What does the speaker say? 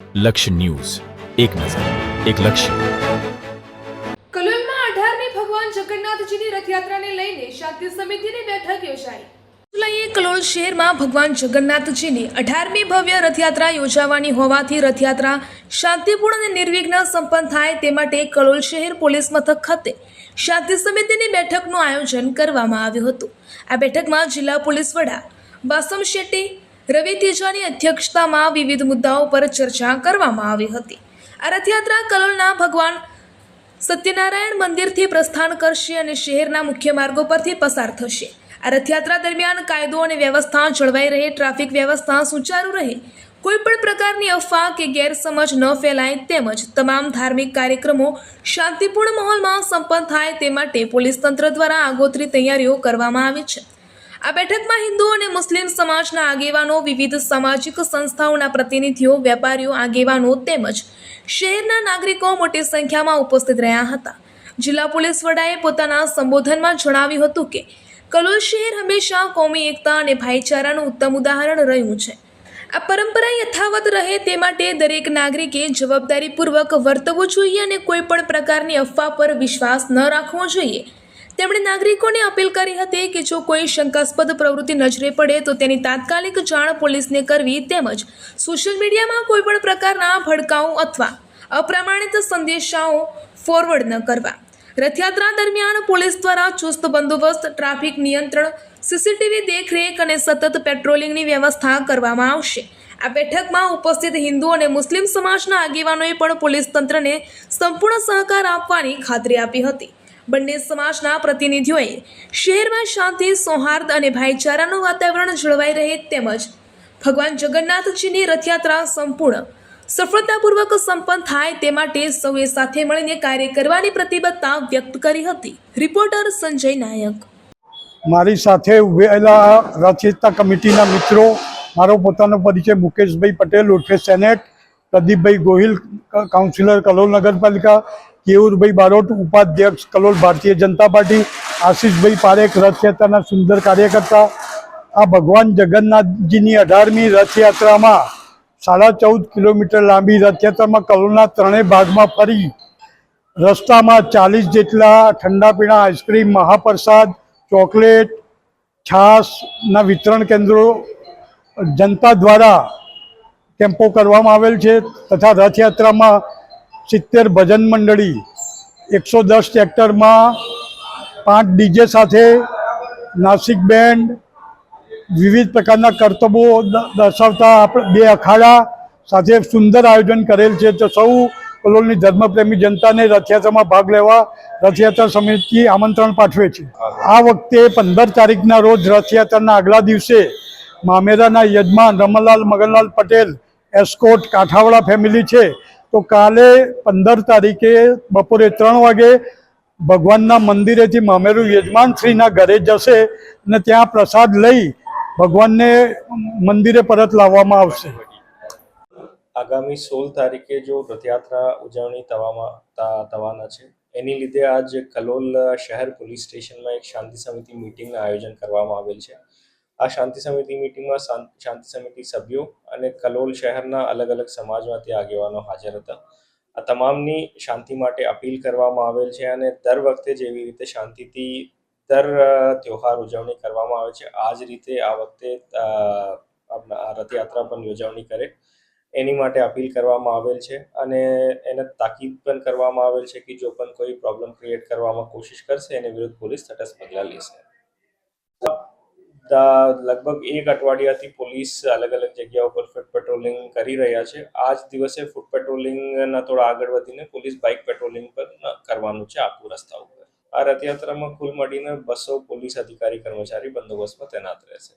લક્ષ્ય ન્યૂઝ, એક નજર, એક લક્ષ્ય. કલોલમાં 18મી ભગવાન જગન્નાથજીની રથયાત્રાને લઈને શાંતિ સમિતિની બેઠક યોજાઈ. જુલાઈએ કલોલ શહેરમાં ભગવાન જગન્નાથજીની 18મી ભવ્ય રથયાત્રા યોજાવાની હોવાથી રથયાત્રા શાંતિપૂર્ણ અને નિર્વિઘ્ન સંપન્ન થાય તે માટે કલોલ શહેર પોલીસ મથક ખાતે શાંતિ સમિતિની બેઠકનું આયોજન કરવામાં આવ્યું હતું. આ બેઠકમાં જિલ્લા પોલીસ વડા વાસમ શેટ્ટી, રવિ તેજાની અધ્યક્ષતામાં વિવિધ મુદ્દાઓ પર ચર્ચા કરવામાં આવી હતી. આ રથયાત્રા કલોલના ભગવાન સત્યનારાયણ મંદિરથી પ્રસ્થાન કરશે અને શહેરના મુખ્ય માર્ગો પરથી પસાર થશે. આ રથયાત્રા દરમિયાન કાયદો અને વ્યવસ્થા જળવાઈ રહે, ટ્રાફિક વ્યવસ્થા સુચારુ રહે, કોઈ પણ પ્રકારની અફવા કે ગેરસમજ ન ફેલાય તેમજ તમામ ધાર્મિક કાર્યક્રમો શાંતિપૂર્ણ માહોલમાં સંપન્ન થાય તે માટે પોલીસ તંત્ર દ્વારા આગોતરી તૈયારીઓ કરવામાં આવી છે. આ બેઠકમાં હિન્દુ અને મુસ્લિમ સમાજના આગેવાનો, વિવિધ સામાજિક સંસ્થાઓના પ્રતિનિધિઓ, વેપારીઓ, આગેવાનો તેમજ શહેરના નાગરિકો મોટી સંખ્યામાં ઉપસ્થિત રહ્યા હતા. જિલ્લા પોલીસ વડાએ પોતાના સંબોધનમાં જણાવ્યું હતું કે કલોલ શહેર હંમેશા કોમી એકતા અને ભાઈચારાનું ઉત્તમ ઉદાહરણ રહ્યું છે. આ પરંપરા યથાવત રહે તે માટે દરેક નાગરિકે જવાબદારીપૂર્વક વર્તવું જોઈએ અને કોઈ પણ પ્રકારની અફવા પર વિશ્વાસ ન રાખવો જોઈએ. તેમણે નાગરિકોને અપીલ કરી હતી કે જો કોઈ શંકાસ્પદ પ્રવૃત્તિ નજરે પડે તો તેની તાત્કાલિક જાણ પોલીસને કરવી તેમજ સોશિયલ મીડિયામાં કોઈ પણ પ્રકારના ભડકાઉ અથવા અપ્રમાણિત સંદેશાઓ ફોરવર્ડ ન કરવા. રથયાત્રા દરમિયાન પોલીસ દ્વારા ચુસ્ત બંદોબસ્ત, ટ્રાફિક નિયંત્રણ, સીસીટીવી દેખરેખ અને સતત પેટ્રોલિંગની વ્યવસ્થા કરવામાં આવશે. આ બેઠકમાં ઉપસ્થિત હિન્દુ અને મુસ્લિમ સમાજના આગેવાનોએ પણ પોલીસ તંત્રને સંપૂર્ણ સહકાર આપવાની ખાતરી આપી હતી. બંને સમાજના પ્રતિનિધિઓએ શહેરમાં શાંતિ, સૌહાર્દ અને ભાઈચારાનું વાતાવરણ જળવાઈ રહે તેમજ ભગવાન જગન્નાથજીની રથયાત્રા સંપૂર્ણ સફળતાપૂર્વક સંપન્ન થાય તે માટે સૌએ સાથે મળીને કાર્ય કરવાની પ્રતિબદ્ધતા વ્યક્ત કરી હતી. રિપોર્ટર સંજય નાયક. મારી સાથે ઉભેલા રથયાત્રા કમિટીના મિત્રો, મારો પોતાનો પરિચય મુકેશભાઈ પટેલ ઉર્ફે સેનેટ, પ્રદીપભાઈ ગોહિલ કાઉન્સિલર કલોલ નગરપાલિકા, કેયુરભાઈ બારોટ ઉપાધ્યક્ષ કલોલ ભારતીય જનતા પાર્ટી, આશીષભાઈ પારેખ રથયાત્રાના સુંદર કાર્યકર્તા. આ ભગવાન જગન્નાથજીની 18મી રથયાત્રામાં 14.5 કિલોમીટર લાંબી રથયાત્રામાં કલોલના ત્રણેય ભાગમાં ફરી રસ્તામાં 40 જેટલા ઠંડા પીણા, આઈસ્ક્રીમ, મહાપ્રસાદ, ચોકલેટ, છાશના વિતરણ કેન્દ્રો જનતા દ્વારા કેમ્પો કરવામાં આવેલ છે તથા રથયાત્રામાં 70 ભજન મંડળી, 110 ટ્રેક્ટરમાં 5 ડીજે સાથે નાસિક બેન્ડ, વિવિધ પ્રકારના કરતબો દર્શાવતા આપણે 2 અખાડા સાથે સુંદર આયોજન કરેલ છે. તો સૌ કલોલની ધર્મપ્રેમી જનતાને રથયાત્રામાં ભાગ લેવા રથયાત્રા સમિતિ આમંત્રણ પાઠવે છે. આ વખતે 15 તારીખના રોજ રથયાત્રાના આગલા દિવસે મામેરાના યજમાન રમણલાલ મગનલાલ પટેલ એસ્કોટ કાઠાવાડા ફેમિલી છે. તો કાલે 15 તારીખે બપોરે 3 વાગે ભગવાનના મંદિરેથી મામેરું યજમાનશ્રીના ઘરે જશે અને ત્યાં પ્રસાદ લઈ ભગવાનને મંદિરે પરત લાવવામાં આવશે. આગામી 16 તારીખે જો રથયાત્રા ઉજવણી થવાના છે, એની લીધે આજ કલોલ શહેર પોલીસ સ્ટેશનમાં એક શાંતિ સમિતિ મિટિંગનું આયોજન કરવામાં આવેલ છે. આ શાંતિ સમિતિ મિટિંગમાં શાંતિ સમિતિ સભ્યો અને કલોલ શહેરના અલગ અલગ સમાજમાંથી આગેવાનો હાજર હતા. આ તમામની શાંતિ માટે અપીલ કરવામાં આવેલ છે અને દર વખતે જેવી રીતે શાંતિથી દર તહેવાર ઉજવણી કરવામાં આવે છે, આ જ રીતે આ વખતે રથયાત્રા પણ ઉજવણી કરે એની માટે અપીલ કરવામાં આવેલ છે અને એને તાકીદ પણ કરવામાં આવેલ છે કે જો પણ કોઈ પ્રોબ્લેમ ક્રિએટ કરવામાં કોશિશ કરશે એને વિરુદ્ધ પોલીસ તટસ્થ પગલાં લેશે. લગભગ 1 અઠવાડિયાથી પોલીસ અલગ અલગ જગ્યાઓ પર ફૂટ પેટ્રોલિંગ કરી રહ્યા છે. આ જ દિવસે ફૂટ પેટ્રોલિંગના થોડા આગળ વધીને પોલીસ બાઇક પેટ્રોલિંગ પર કરવાનું છે આખું રસ્તા ઉપર. આ રથયાત્રામાં કુલ મળીને 200 પોલીસ અધિકારી કર્મચારી બંદોબસ્તમાં તૈનાત રહેશે.